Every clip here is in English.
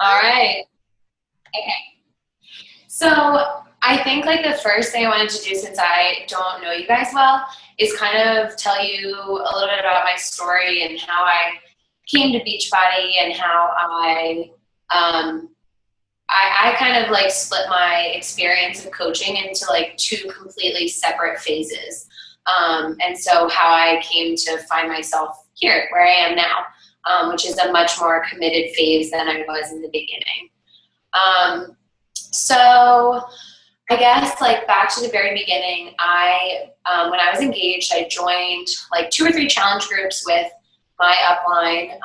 All right. Okay. So I think like the first thing I wanted to do, since I don't know you guys well, is kind of tell you a little bit about my story and how I came to Beachbody and how um, I kind of like split my experience of coaching into like two completely separate phases. And so how I came to find myself here, where I am now, which is a much more committed phase than I was in the beginning. So I guess like back to the very beginning, when I was engaged, I joined like 2 or 3 challenge groups with my upline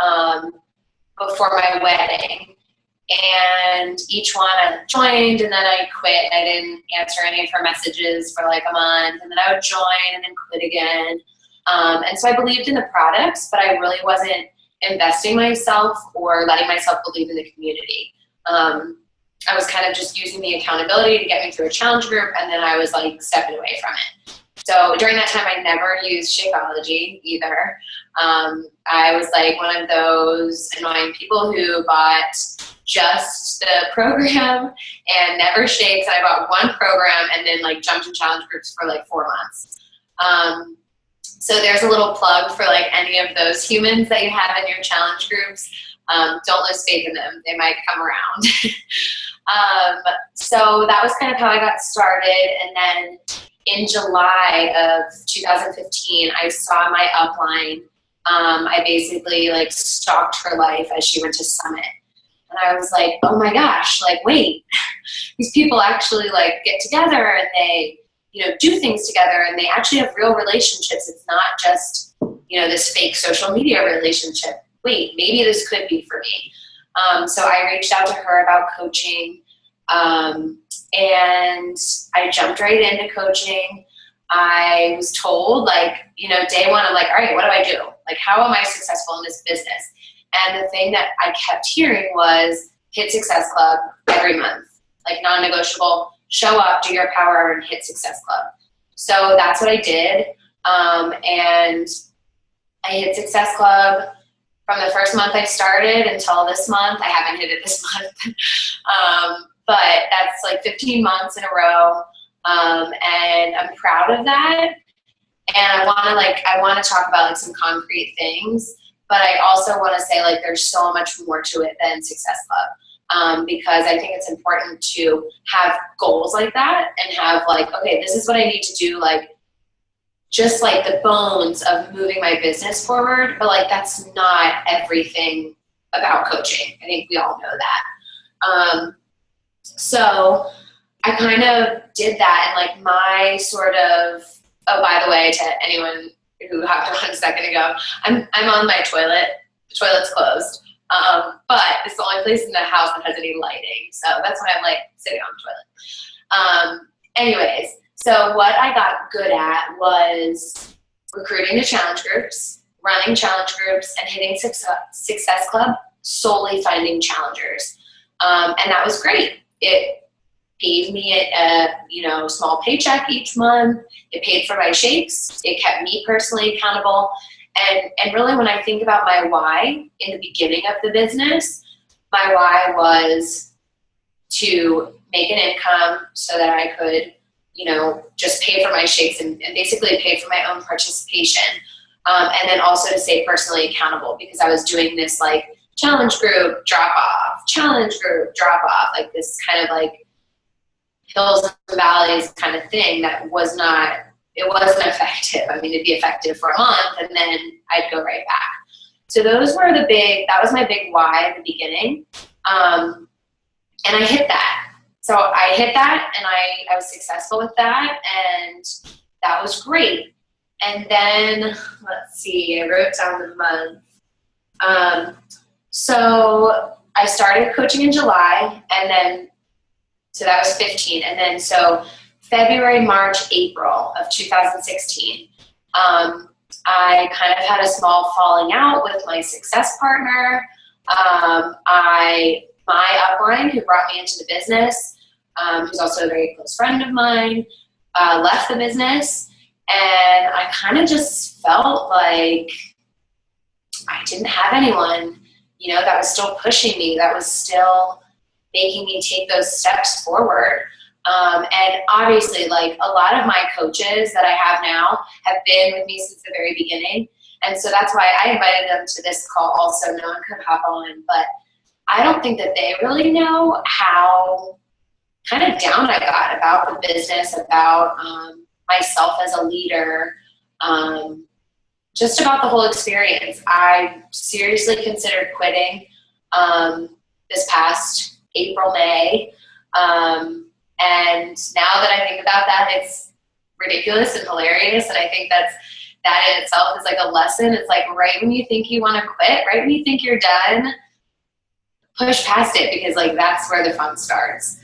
before my wedding. And each one I joined and then I quit. I didn't answer any of her messages for like a month, and then I would join and then quit again. And so I believed in the products, but I really wasn't investing myself or letting myself believe in the community. I was kind of just using the accountability to get me through a challenge group, and then I was like stepping away from it. So during that time, I never used Shakeology either. I was like one of those annoying people who bought just the program and never shakes. I bought one program and then like jumped in challenge groups for like 4 months. So there's a little plug for like any of those humans that you have in your challenge groups. Don't lose faith in them. They might come around. So that was kind of how I got started. And then in July of 2015, I saw my upline. I basically like stalked her life as she went to Summit. And I was like, oh my gosh, like, wait, these people actually like get together and they, do things together and they actually have real relationships. It's not just, this fake social media relationship. Wait, maybe this could be for me. So I reached out to her about coaching, and I jumped right into coaching. I was told day one, I'm like, all right, what do I do? Like, how am I successful in this business? And the thing that I kept hearing was hit Success Club every month, like non-negotiable, show up, do your power, and hit Success Club. So that's what I did. And I hit Success Club from the first month I started until this month. I haven't hit it this month. But that's like 15 months in a row. And I'm proud of that. And I want to talk about like some concrete things, but I also want to say like there's so much more to it than Success Club, because I think it's important to have goals like that and have like, okay, this is what I need to do, like just like the bones of moving my business forward, but like that's not everything about coaching. I think we all know that. So I kind of did that, and like my sort of, oh, by the way, to anyone who hopped on a second ago, I'm on my toilet. The toilet's closed, but it's the only place in the house that has any lighting, so that's why I'm like sitting on the toilet. Anyways, so what I got good at was recruiting to challenge groups, running challenge groups, and hitting Success Club, solely finding challengers, and that was great. It gave me a small paycheck each month. It paid for my shakes. It kept me personally accountable. And really when I think about my why in the beginning of the business, my why was to make an income so that I could, just pay for my shakes and basically pay for my own participation. And then also to stay personally accountable, because I was doing this like challenge group, drop off, challenge group, drop off, like this kind of like hills and valleys kind of thing that wasn't effective. I mean, it'd be effective for a month and then I'd go right back. So that was my big why at the beginning. And I hit that. So I hit that and I was successful with that, and that was great. And then, let's see, I wrote down the month. So I started coaching in July, and then so that was 15. And then so February, March, April of 2016, I kind of had a small falling out with my success partner. My upline, who brought me into the business, who's also a very close friend of mine, left the business. And I kind of just felt like I didn't have anyone, that was still pushing me, that was still making me take those steps forward. And obviously, like, a lot of my coaches that I have now have been with me since the very beginning. And so that's why I invited them to this call also. No one could hop on. But I don't think that they really know how kind of down I got about the business, about myself as a leader, just about the whole experience. I seriously considered quitting this past April, May. And now that I think about that, it's ridiculous and hilarious. And I think that in itself is like a lesson. It's like right when you think you want to quit, right when you think you're done, push past it, because like that's where the fun starts.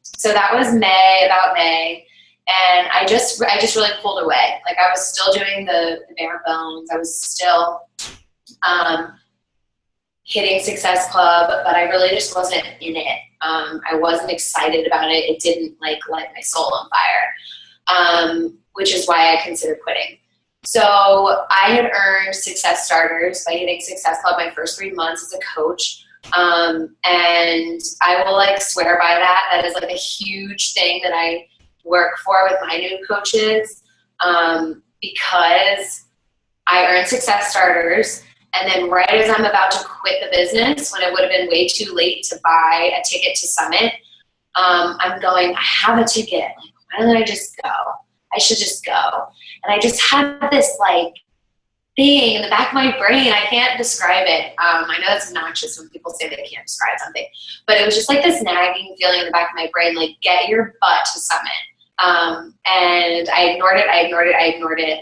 So that was about May. And I just really pulled away. Like, I was still doing the bare bones. I was still hitting Success Club, but I really just wasn't in it. I wasn't excited about it. It didn't like light my soul on fire, which is why I considered quitting. So I had earned Success Starters by hitting Success Club my first 3 months as a coach. And I will like swear by that. That is like a huge thing that I work for with my new coaches, because I earned Success Starters. And then right as I'm about to quit the business, when it would have been way too late to buy a ticket to Summit, I'm going, I have a ticket. Like, why don't I just go? I should just go. And I just had this like thing in the back of my brain. I can't describe it. I know that's obnoxious when people say they can't describe something, but it was just like this nagging feeling in the back of my brain, like, get your butt to Summit. And I ignored it.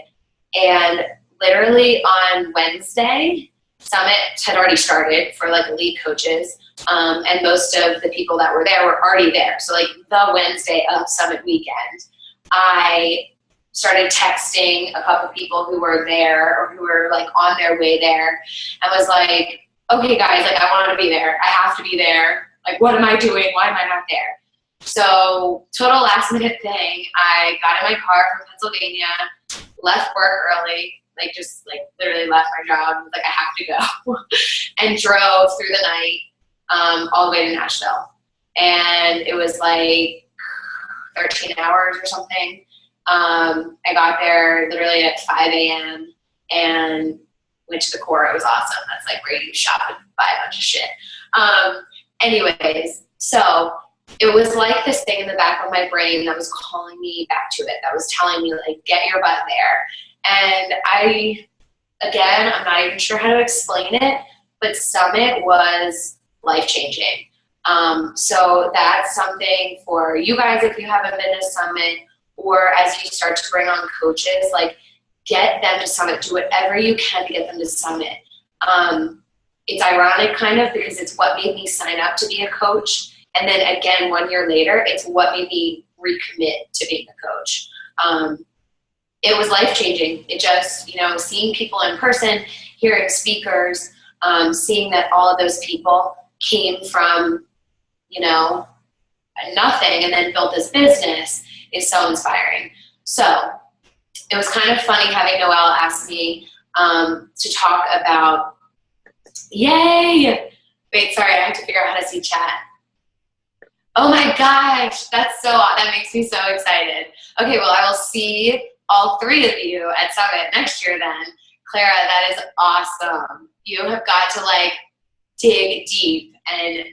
And literally on Wednesday, Summit had already started for like elite coaches. And most of the people that were there were already there. So like the Wednesday of Summit weekend, I started texting a couple people who were there or who were like on their way there, and was like, okay guys, like, I want to be there. I have to be there. Like, what am I doing? Why am I not there? So total last minute thing. I got in my car from Pennsylvania, left work early, like just like literally left my job, was like, I have to go, and drove through the night all the way to Nashville. And it was like 13 hours or something. I got there literally at 5 a.m. and went to the core. It was awesome. That's like where you shop and buy a bunch of shit. Anyways, so it was like this thing in the back of my brain that was calling me back to it, that was telling me, like, get your butt there. And I'm not even sure how to explain it, but Summit was life-changing. So that's something for you guys if you haven't been to Summit, or as you start to bring on coaches, like, get them to Summit. Do whatever you can to get them to Summit. It's ironic kind of, because it's what made me sign up to be a coach. And then again, 1 year later, it's what made me recommit to being a coach. It was life-changing. It just, seeing people in person, hearing speakers, seeing that all of those people came from, nothing and then built this business is so inspiring. So it was kind of funny having Noelle ask me to talk about, yay! Wait, sorry, I have to figure out how to see chat. Oh my gosh, that makes me so excited. Okay, well, I will see all three of you at Summit next year then. Clara, that is awesome. You have got to like dig deep and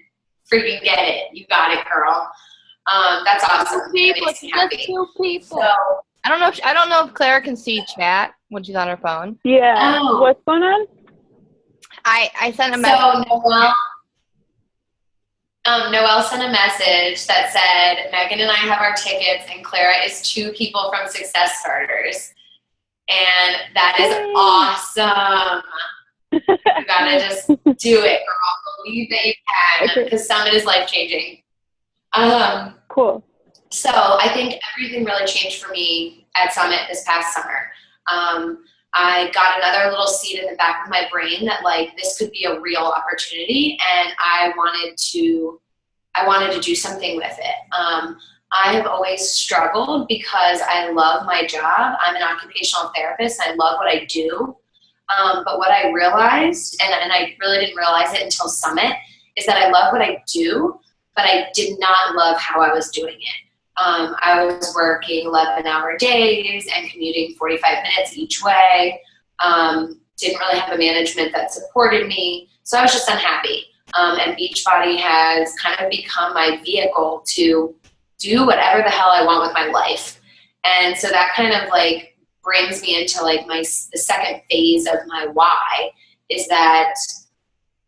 freaking get it. You got it, girl. That's awesome. People, that makes me happy. two people. So, I don't know if Clara can see chat when she's on her phone. Yeah. Oh. What's going on? I sent a message. So Noelle sent a message that said, Megan and I have our tickets and Clara is 2 people from Success Starters. And that is awesome. You gotta just do it, girl. Believe that you can, because Summit is life-changing. Cool. So I think everything really changed for me at Summit this past summer. I got another little seed in the back of my brain that like this could be a real opportunity, and I wanted to do something with it. I have always struggled because I love my job. I'm an occupational therapist. I love what I do. But what I realized, and I really didn't realize it until Summit, is that I love what I do, but I did not love how I was doing it. I was working 11-hour days and commuting 45 minutes each way. Didn't really have a management that supported me, so I was just unhappy. And Beachbody has kind of become my vehicle to do whatever the hell I want with my life. And so that kind of like brings me into like the second phase of my why, is that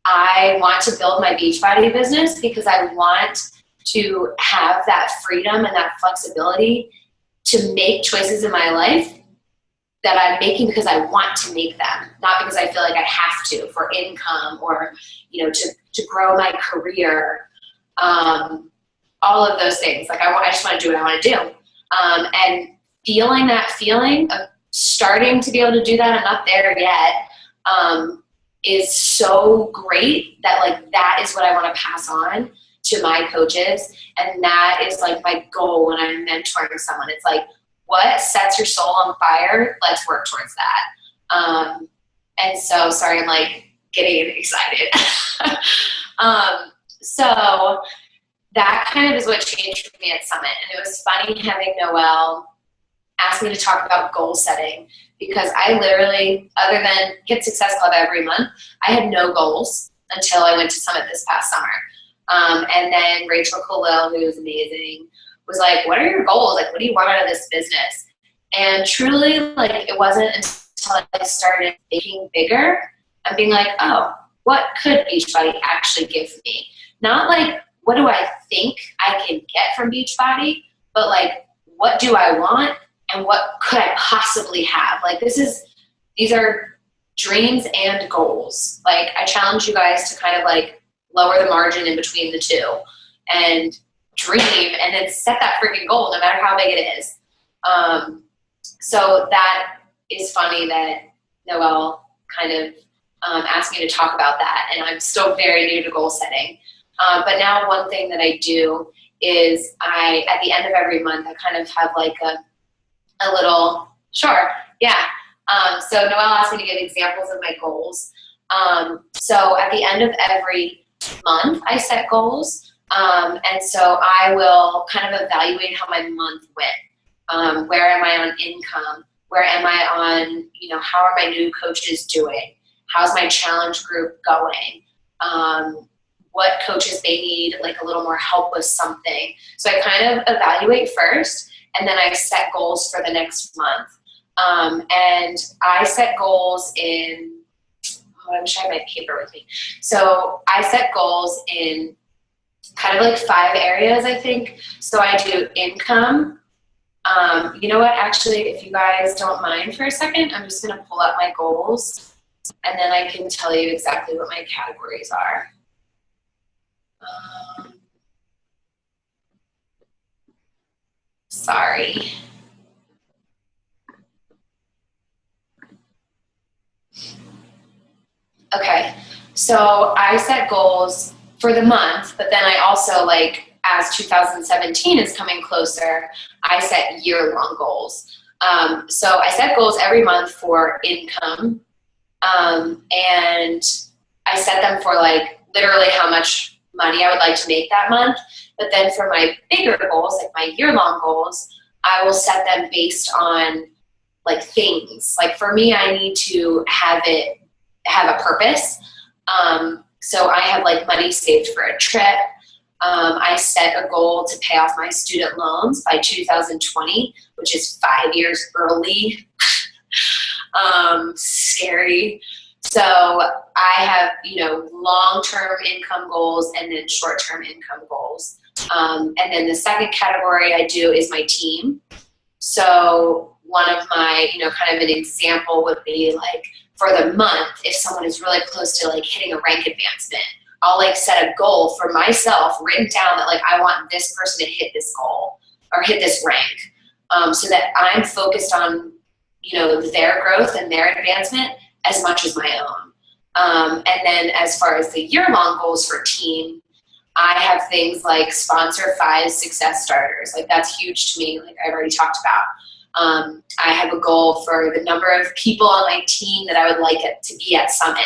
I want to build my Beachbody business because I want to have that freedom and that flexibility to make choices in my life that I'm making because I want to make them, not because I feel like I have to for income or, to grow my career. All of those things. Like I just want to do what I want to do. And feeling that feeling of starting to be able to do that, I'm not there yet, is so great that like that is what I want to pass on to my coaches. And that is like my goal when I'm mentoring someone. It's like, what sets your soul on fire? Let's work towards that. And so, sorry, I'm like getting excited. So that kind of is what changed for me at Summit. And it was funny having Noelle ask me to talk about goal setting, because I literally, other than Get Success Club every month, I had no goals until I went to Summit this past summer. And then Rachel Khalil, who was amazing, was like, what are your goals? Like, what do you want out of this business? And truly, like, it wasn't until I started thinking bigger and being like, oh, what could Beachbody actually give me? Not like, what do I think I can get from Beachbody, but like, what do I want and what could I possibly have? Like, these are dreams and goals. Like, I challenge you guys to kind of like lower the margin in between the two and dream, and then set that freaking goal no matter how big it is. So that is funny that Noelle kind of asked me to talk about that, and I'm still very new to goal setting. But now one thing that I do is at the end of every month, I kind of have like a little, sure, yeah. So Noelle asked me to give examples of my goals. So at the end of every month, I set goals. And so I will kind of evaluate how my month went. Where am I on income? Where am I on, how are my new coaches doing? How's my challenge group going? What coaches may need like a little more help with something. So I kind of evaluate first, and then I set goals for the next month. And I set goals in, I wish I had my paper with me. So I set goals in kind of like 5 areas, I think. So I do income. You know what, actually, if you guys don't mind for a second, I'm just going to pull up my goals, and then I can tell you exactly what my categories are. Sorry. Okay, so I set goals for the month, but then I also, like, as 2017 is coming closer, I set year-long goals. So I set goals every month for income, and I set them for like literally how much money I would like to make that month. But then for my bigger goals, like my year-long goals, I will set them based on like things. Like for me, I need to have a purpose. So I have like money saved for a trip. I set a goal to pay off my student loans by 2020, which is 5 years early. Scary. So I have, long-term income goals and then short-term income goals. And then the second category I do is my team. So one of my, kind of an example would be like for the month, if someone is really close to like hitting a rank advancement, I'll like set a goal for myself written down that like I want this person to hit this goal or hit this rank, so that I'm focused on, their growth and their advancement as much as my own. And then as far as the year-long goals for team, I have things like sponsor 5 success starters. Like that's huge to me, like I've already talked about. I have a goal for the number of people on my team that I would like it to be at Summit.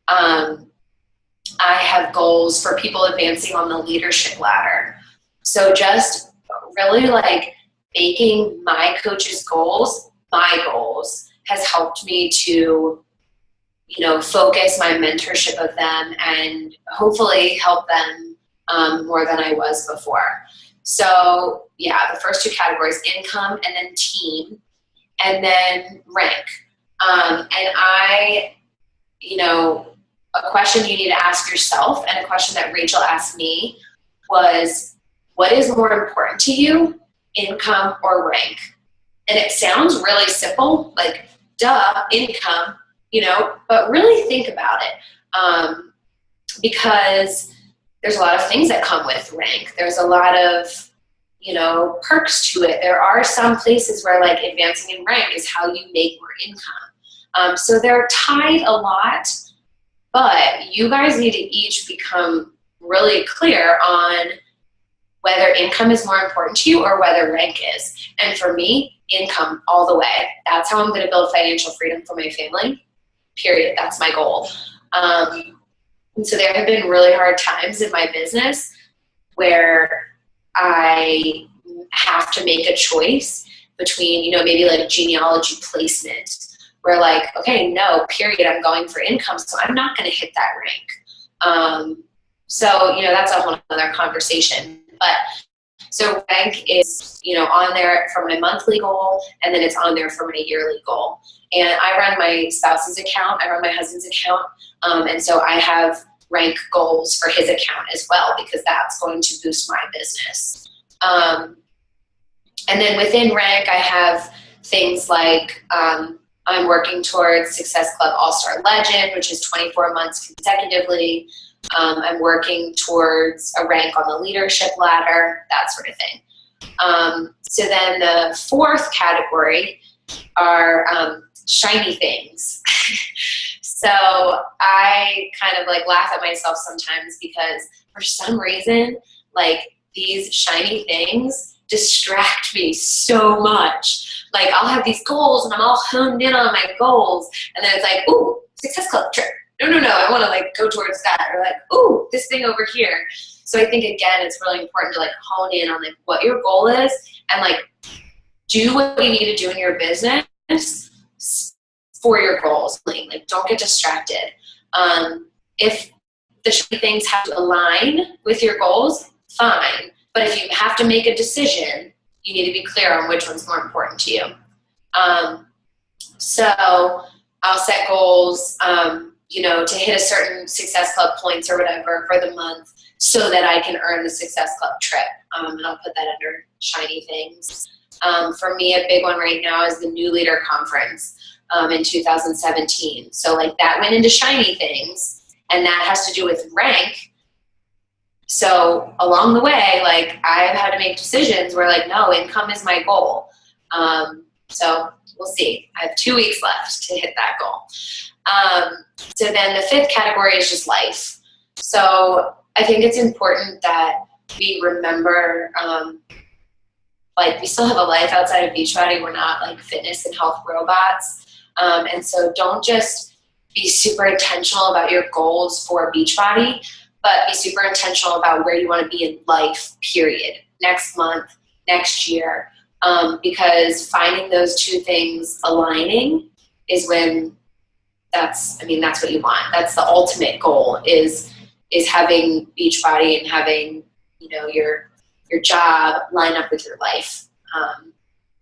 I have goals for people advancing on the leadership ladder. So just really like making my coach's goals my goals has helped me to, focus my mentorship of them and hopefully help them more than I was before. So yeah, the first two categories, income and then team, and then rank. And a question you need to ask yourself and a question that Rachel asked me was, what is more important to you, income or rank? And it sounds really simple, like, duh, income, but really think about it. Because there's a lot of things that come with rank. There's a lot of, perks to it. There are some places where like advancing in rank is how you make more income. So they're tied a lot, but you guys need to each become really clear on whether income is more important to you or whether rank is. And for me, income all the way. That's how I'm going to build financial freedom for my family, period. That's my goal. And so there have been really hard times in my business where I have to make a choice between, maybe like genealogy placement, where like, okay, no, period, I'm going for income, so I'm not going to hit that rank. So, that's a whole other conversation. But so rank is, on there for my monthly goal, and then it's on there for my yearly goal. And I run my spouse's account, I run my husband's account, and so I have rank goals for his account as well, because that's going to boost my business. And then within rank, I have things like I'm working towards Success Club All-Star Legend, which is 24 months consecutively. I'm working towards a rank on the leadership ladder, that sort of thing. So then the fourth category are shiny things. So I kind of like laugh at myself sometimes because for some reason, like these shiny things distract me so much. Like I'll have these goals and I'm all honed in on my goals, and then it's like, ooh, Success Club trip. No, I want to like go towards that. Or like, ooh, this thing over here. So I think again, it's really important to like hone in on like what your goal is and like do what you need to do in your business for your goals. Like don't get distracted. If the things have to align with your goals, fine. But if you have to make a decision, you need to be clear on which one's more important to you. So I'll set goals, to hit a certain Success Club points or whatever for the month so that I can earn the Success Club trip. And I'll put that under shiny things. For me, a big one right now is the New Leader Conference in 2017. So like that went into shiny things, and that has to do with rank. So along the way, like I've had to make decisions where like, no, income is my goal. So we'll see. I have 2 weeks left to hit that goal. So then the fifth category is just life. So I think it's important that we remember, like we still have a life outside of Beachbody. We're not like fitness and health robots. And so don't just be super intentional about your goals for Beachbody, but be super intentional about where you want to be in life, period. Next month, next year. Because finding those two things aligning is when that's what you want. That's the ultimate goal is having Beachbody and having, your job line up with your life.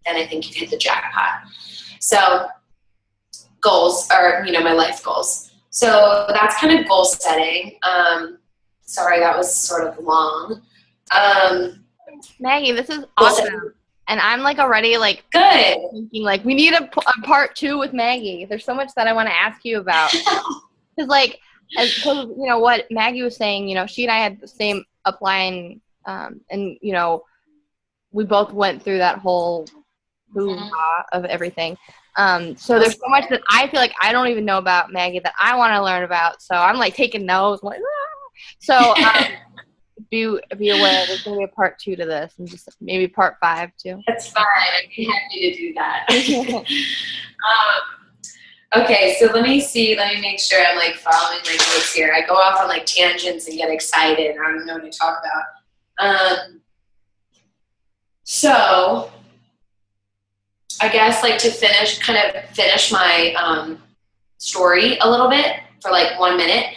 Then I think you've hit the jackpot. So goals are, my life goals. So that's kind of goal setting. Sorry, that was sort of long. Maggie, this is awesome. And I'm like already like good thinking like we need a part 2 with Maggie. There's so much that I want to ask you about. Because like, what Maggie was saying, she and I had the same upline, and we both went through that whole hoo-ha of everything. So there's so much that I feel like I don't even know about Maggie that I want to learn about. So I'm like taking notes, like, ah. So be aware there's going to be a part 2 to this, and just maybe part 5 too. That's fine. I'd be happy to do that. Okay, so let me make sure I'm like following my notes here. I go off on like tangents and get excited. I don't know what to talk about. So I guess like to finish my story a little bit for like 1 minute.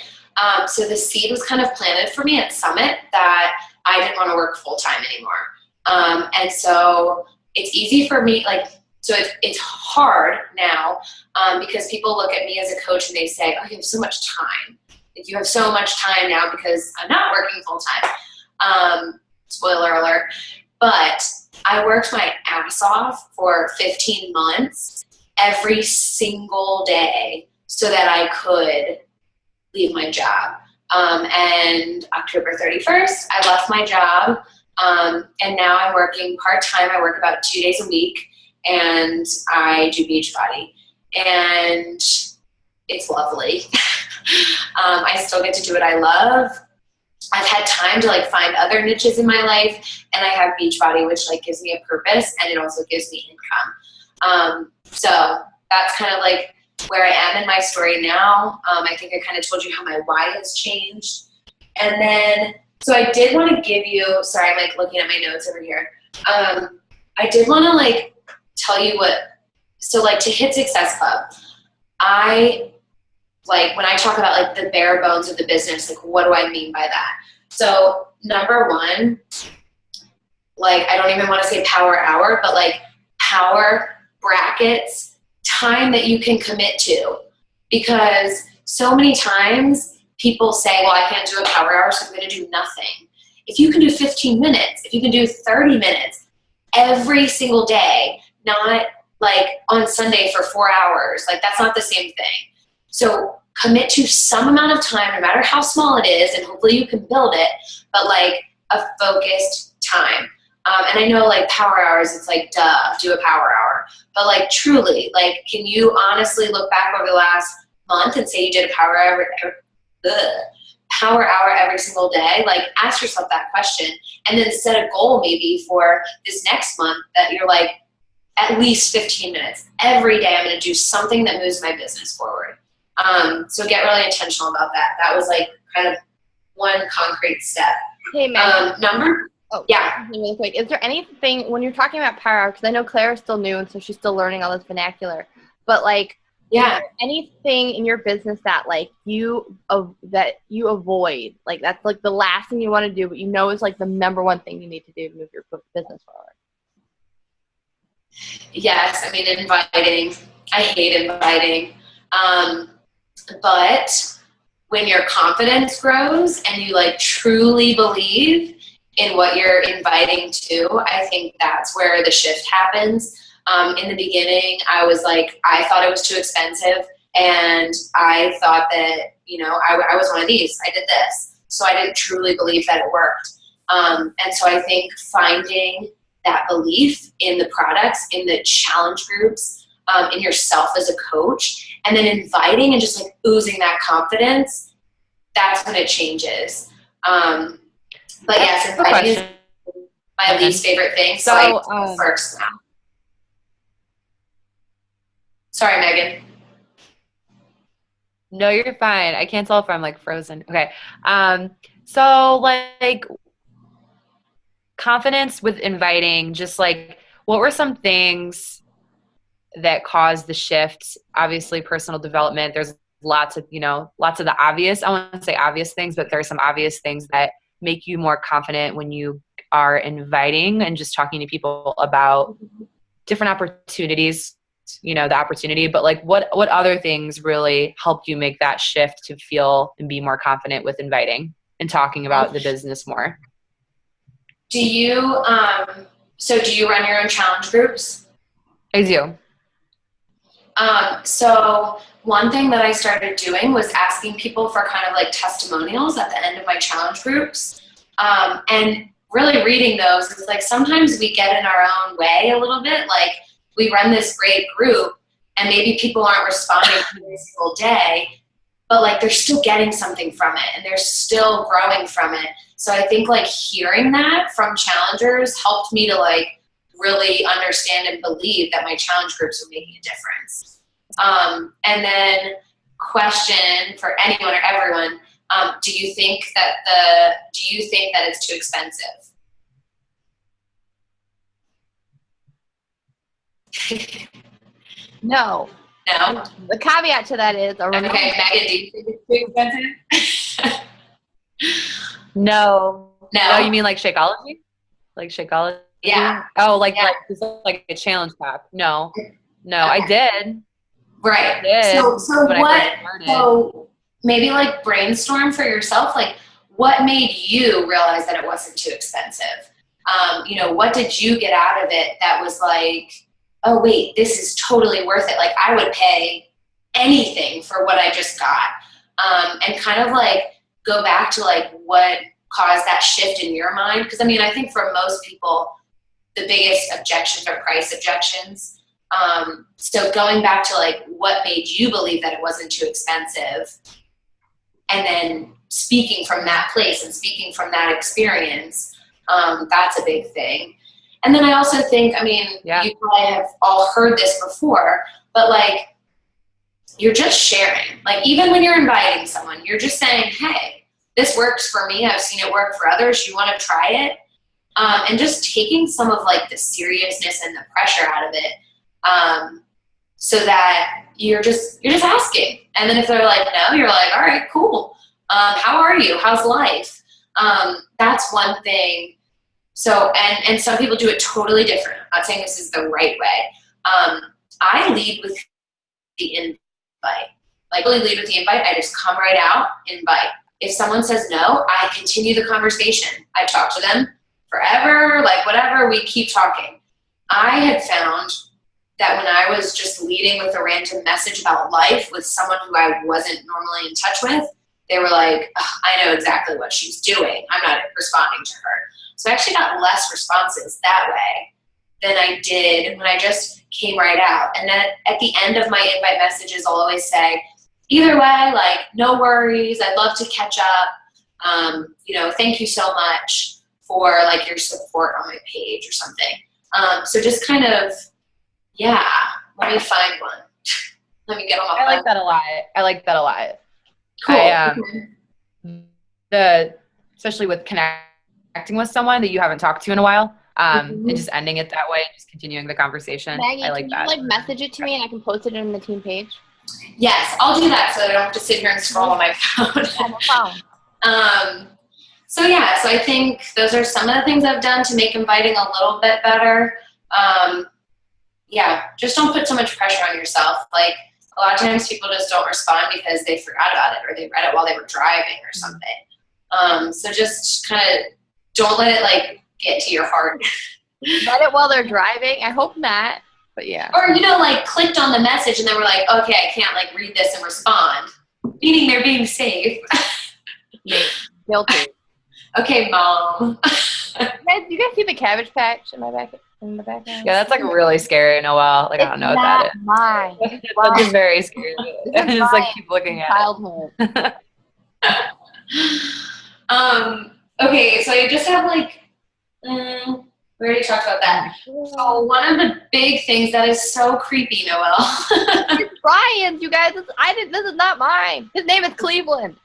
So the seed was kind of planted for me at Summit that I didn't want to work full time anymore. And so it's easy for me, like, so it's hard now because people look at me as a coach and they say, oh, you have so much time. Like, you have so much time now because I'm not working full time. Spoiler alert. But I worked my ass off for 15 months every single day so that I could leave my job. And October 31st, I left my job. And now I'm working part-time. I work about 2 days a week, and I do Beachbody. And it's lovely. I still get to do what I love. I've had time to like find other niches in my life, and I have Beachbody, which like gives me a purpose, and it also gives me income. So that's kind of like where I am in my story now. I think I kind of told you how my why has changed. And then, so I did want to give you, sorry, I'm like looking at my notes over here. I did want to like tell you so like to hit Success Club, like when I talk about like the bare bones of the business, like what do I mean by that? So number one, like I don't even want to say power hour, but like power brackets, time that you can commit to. Because so many times people say, well, I can't do a power hour, so I'm going to do nothing. If you can do 15 minutes, if you can do 30 minutes every single day, not like on Sunday for 4 hours, like that's not the same thing. So commit to some amount of time, no matter how small it is, and hopefully you can build it, but like a focused time. And I know like power hours, it's like, duh, do a power hour. But like truly, like can you honestly look back over the last month and say you did a power hour every single day? Like ask yourself that question, and then set a goal maybe for this next month that you're like, at least 15 minutes. Every day I'm going to do something that moves my business forward. So get really intentional about that. That was like kind of one concrete step. Hey, Maggie. Yeah. Really quick. Is there anything, when you're talking about power hour, because I know Claire is still new and so she's still learning all this vernacular, but like, yeah, is there anything in your business that like you avoid? Like that's like the last thing you want to do, but you know is like the number one thing you need to do to move your business forward? Yes, I mean inviting. I hate inviting. But when your confidence grows and you like truly believe in what you're inviting to, I think that's where the shift happens. In the beginning, I was like, I thought it was too expensive, and I thought that, you know, I was one of these. I did this. So I didn't truly believe that it worked. And so I think finding that belief in the products, in the challenge groups, in yourself as a coach, and then inviting and just like oozing that confidence, that's when it changes. But yes, inviting is my least favorite thing. So I go first now. Sorry, Megan. No, you're fine. I can't tell if I'm like frozen. Okay. So like confidence with inviting, just like what were some things that caused the shift? Obviously personal development. There's lots of the obvious, I won't say obvious things, but there are some obvious things that make you more confident when you are inviting and just talking to people about different opportunities, you know, the opportunity, but like what other things really helped you make that shift to feel and be more confident with inviting and talking about the business more? Do you run your own challenge groups? I do. So one thing that I started doing was asking people for kind of like testimonials at the end of my challenge groups. And really reading those is like, sometimes we get in our own way a little bit. Like we run this great group and maybe people aren't responding every single day. but like they're still getting something from it and they're still growing from it. So I think like hearing that from challengers helped me to like really understand and believe that my challenge groups were making a difference. And then question for anyone or everyone, do you think that it's too expensive? No. No. The caveat to that is, okay, Megan, do you think it's too expensive? No. No. No, you mean like Shakeology? Like Shakeology? Yeah. Oh, like a challenge pack. No, okay. I did. Right. I did so maybe like brainstorm for yourself, like what made you realize that it wasn't too expensive? What did you get out of it that was like, oh wait, this is totally worth it. Like I would pay anything for what I just got. And kind of like go back to like what caused that shift in your mind. Because I think for most people, the biggest objections are price objections. So going back to like what made you believe that it wasn't too expensive, and then speaking from that place and speaking from that experience, that's a big thing. And then I also think, you probably have all heard this before, but like you're just sharing. Like even when you're inviting someone, you're just saying, hey, this works for me. I've seen it work for others. You want to try it? And just taking some of like the seriousness and the pressure out of it, so that you're just asking. And then if they're like, no, you're like, all right, cool. How are you? How's life? That's one thing. So, and some people do it totally different. I'm not saying this is the right way. I lead with the invite. Like really lead with the invite. I just come right out, invite. If someone says no, I continue the conversation. I talk to them forever, like whatever, we keep talking. I had found that when I was just leading with a random message about life with someone who I wasn't normally in touch with, they were like, oh, I know exactly what she's doing. I'm not responding to her. So I actually got less responses that way than I did when I just came right out. And then at the end of my invite messages, I'll always say, either way, like, no worries. I'd love to catch up. Thank you so much for like your support on my page or something. So just kind of, let me find one. Let me get on my phone. I like that a lot. Cool. Especially with connecting with someone that you haven't talked to in a while, and just ending it that way, just continuing the conversation. Maggie, I like that. Can you message it to me and I can post it in the team page? Yes, I'll do that so I don't have to sit here and scroll on my phone. No problem. So I think those are some of the things I've done to make inviting a little bit better. Just don't put so much pressure on yourself. Like a lot of times people just don't respond because they forgot about it or they read it while they were driving or something. So just kind of don't let it like get to your heart. Read it while they're driving? I hope not, but yeah. Or, like clicked on the message and then we're like, okay, I can't like read this and respond. Meaning they're being safe. Guilty. Okay, Mom. You guys see the Cabbage Patch in the background? Yeah, that's like really scary, Noelle. Like, I don't know what that is. Mine. That's just very scary. I just like keep looking at childhood. Okay, so I just have like, we already talked about that. So one of the big things that is so creepy, Noelle. It's Brian's, you guys. This is not mine. His name is Cleveland.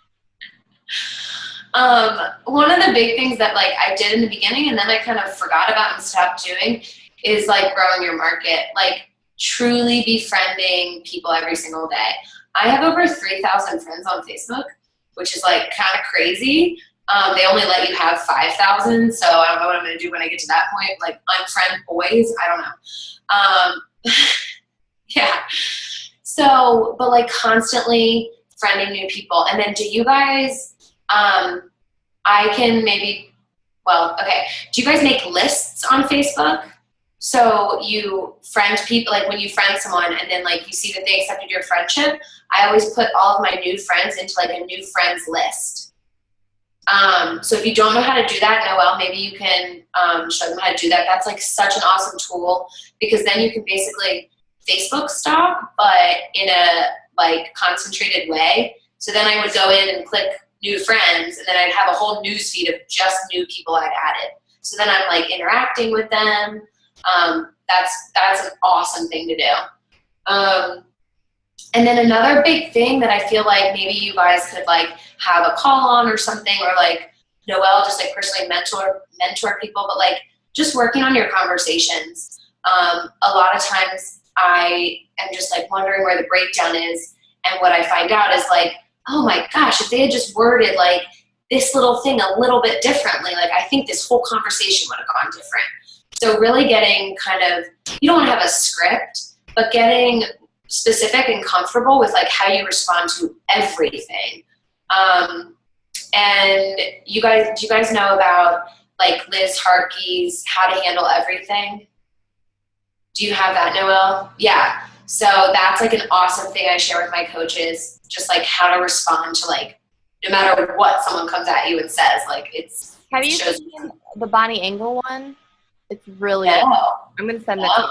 One of the big things that like I did in the beginning and then I kind of forgot about and stopped doing is like growing your market, like truly befriending people every single day. I have over 3,000 friends on Facebook, which is like kind of crazy. They only let you have 5,000, so I don't know what I'm going to do when I get to that point. Like unfriend boys, I don't know. So, but like constantly friending new people. And then do you guys, do you guys make lists on Facebook? So you friend people, like when you friend someone and then like you see that they accepted your friendship, I always put all of my new friends into like a new friends list. So if you don't know how to do that, Noelle, maybe you can show them how to do that. That's like such an awesome tool because then you can basically Facebook stalk, but in a like concentrated way. So then I would go in and click new friends, and then I'd have a whole news feed of just new people I'd added. So then I'm like interacting with them. That's an awesome thing to do. And then another big thing that I feel like maybe you guys could like have a call on or something, or like Noelle just like personally mentor people, but like just working on your conversations. A lot of times I am just like wondering where the breakdown is, and what I find out is like, oh my gosh, if they had just worded like this little thing a little bit differently, like I think this whole conversation would have gone different. So really getting kind of, you don't want to have a script, but getting specific and comfortable with like how you respond to everything. And do you guys know about like Liz Harkey's How to Handle Everything? Do you have that, Noelle? Yeah. So that's like an awesome thing I share with my coaches, just like how to respond to like, no matter what someone comes at you and says, like it's. Have you seen the Bonnie Engel one? It's really good. I'm going to send that to you.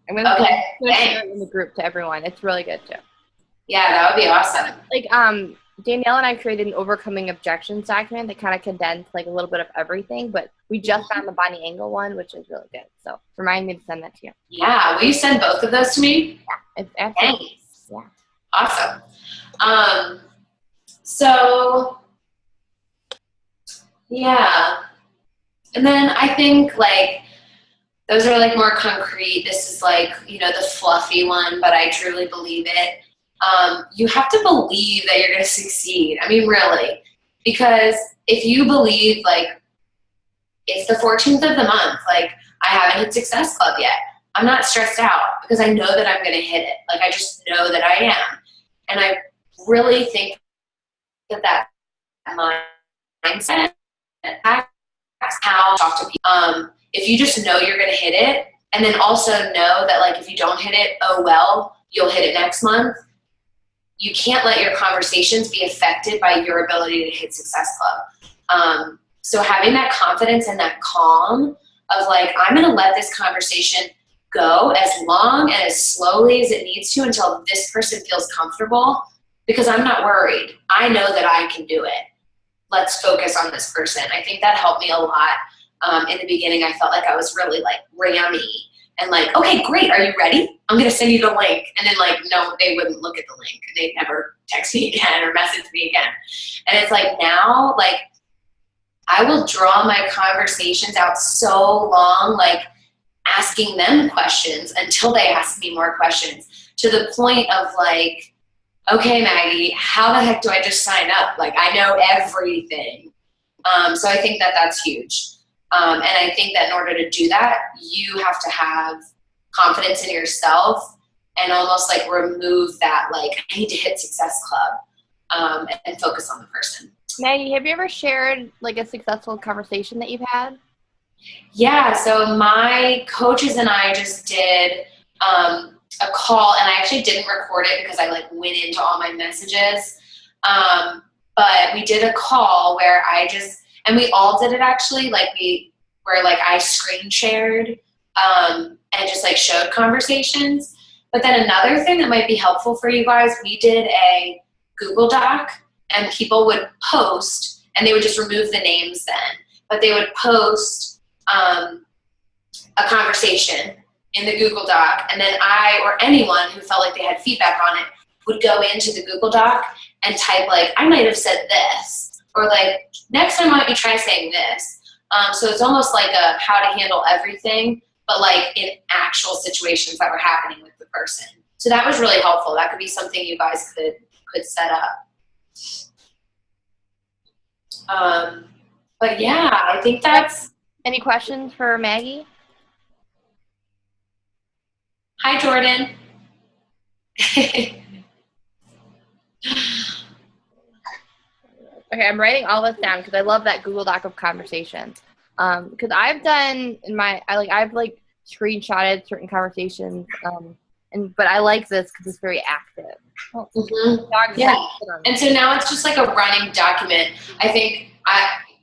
I'm going to share it in the group to everyone. It's really good too. Yeah, that would be awesome. Like, Danielle and I created an overcoming objections document that kind of condensed like a little bit of everything, but we just found the Bonnie Engel one, which is really good. So remind me to send that to you. Yeah, will you send both of those to me? Yeah, it's absolutely. Thanks. Yeah. Awesome. So yeah. And then I think like those are like more concrete. This is like, the fluffy one, but I truly believe it. You have to believe that you're going to succeed. I mean, really, because if you believe like it's the 14th of the month, like I haven't hit Success Club yet, I'm not stressed out because I know that I'm going to hit it. Like I just know that I am. And I really think that mindset, that's how I talk to people. If you just know you're going to hit it, and then also know that like if you don't hit it, oh well, you'll hit it next month. You can't let your conversations be affected by your ability to hit Success Club. So having that confidence and that calm of like, I'm going to let this conversation go as long and as slowly as it needs to until this person feels comfortable, because I'm not worried. I know that I can do it. Let's focus on this person. I think that helped me a lot. In the beginning, I felt like I was really like rammy and like, okay, great. Are you ready? I'm going to send you the link. And then like, no, they wouldn't look at the link. They'd never text me again or message me again. And it's like now, like I will draw my conversations out so long, like asking them questions until they ask me more questions, to the point of like, okay, Maggie, how the heck do I just sign up? Like I know everything. So I think that that's huge. And I think that in order to do that, you have to have confidence in yourself and almost like remove that, like, I need to hit Success Club, and focus on the person. Maggie, have you ever shared like a successful conversation that you've had? Yeah, so my coaches and I just did a call, and I actually didn't record it because I like went into all my messages. But we did a call where and we all did it actually, like where like I screen shared and just like showed conversations. But then another thing that might be helpful for you guys, we did a Google Doc, and people would post, and they would just remove the names then, but they would post a conversation in the Google Doc, and then I or anyone who felt like they had feedback on it would go into the Google Doc and type like, I might have said this, or like, next time why don't you try saying this? So it's almost like a how to handle everything, but like in actual situations that were happening with the person. So that was really helpful. That could be something you guys could set up. But yeah, I think that's. Any questions for Maggie? Hi, Jordan. Okay, I'm writing all this down because I love that Google Doc of conversations. Because I've done I've screenshotted certain conversations, but I like this because it's very active. Yeah, and so now it's just like a running document. I think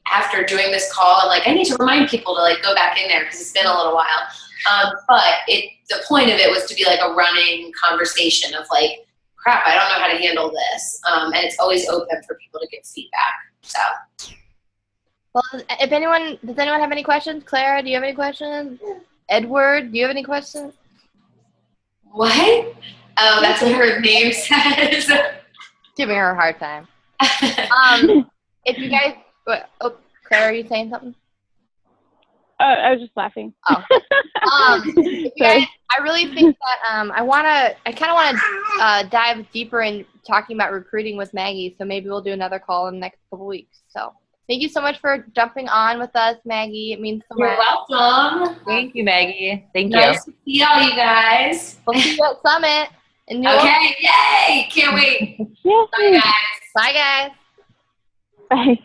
after doing this call, I'm like, I need to remind people to like go back in there because it's been a little while. But the point of it was to be like a running conversation of like crap, I don't know how to handle this. And it's always open for people to give feedback. So. Well, does anyone have any questions? Clara, do you have any questions? Edward, do you have any questions? What? Oh, that's what her name says. Giving her a hard time. If you guys, Clara, are you saying something? I was just laughing. Oh. If you guys, I really think that I kind of want to dive deeper in talking about recruiting with Maggie. So maybe we'll do another call in the next couple weeks. So thank you so much for jumping on with us, Maggie. It means so much. You're welcome. Thank you, Maggie. Thank you. Nice to see all you guys. We'll see you at Summit. Okay, yay! Can't wait. Yay. Bye, guys. Bye, guys. Bye.